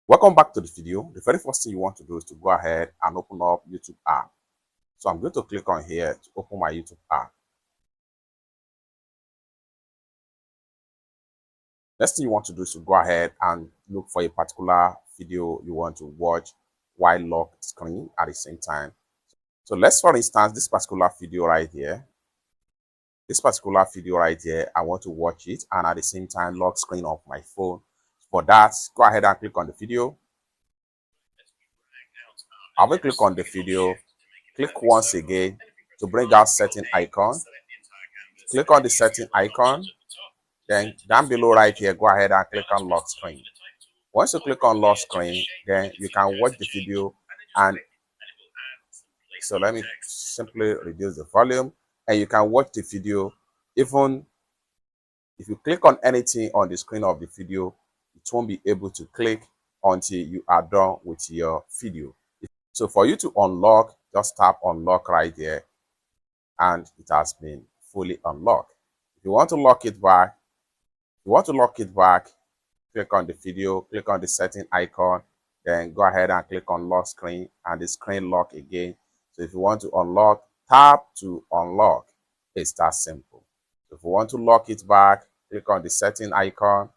Welcome back to the video. The very first thing you want to do is to go ahead and open up YouTube app. So I'm going to click on here to open my YouTube app. Next thing you want to do is to go ahead and look for a particular video you want to watch while locked screen at the same time. So let's, for instance, this particular video right here. I want to watch it and at the same time lock screen of my phone. For that, go ahead and click on the video. I will click on the video. Click once again to bring out setting icon. Click on the setting icon. Then down below right here, go ahead and click on lock screen. Once you click on lock screen, then you can watch the video. And so let me simply reduce the volume, and you can watch the video. Even if you click on anything on the screen of the video, it won't be able to click until you are done with your video. So for you to unlock, just tap unlock right there, and it has been fully unlocked. If you want to lock it back, click on the video, click on the setting icon, then go ahead and click on lock screen, and the screen lock again. So if you want to unlock, tap to unlock. It's that simple. So if you want to lock it back, click on the setting icon.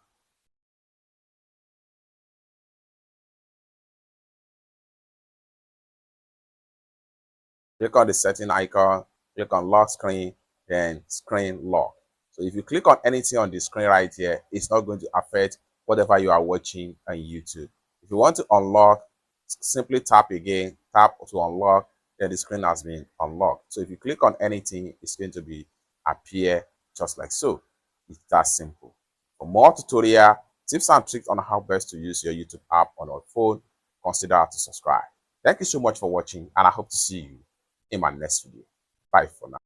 Click on the setting icon, click on lock screen, then screen lock. So if you click on anything on the screen right here, it's not going to affect whatever you are watching on YouTube. If you want to unlock, simply tap again, tap to unlock, then the screen has been unlocked. So if you click on anything, it's going to be appear just like so. It's that simple. For more tutorial, tips and tricks on how best to use your YouTube app on your phone, consider to subscribe. Thank you so much for watching, and I hope to see you in my next video. Bye for now.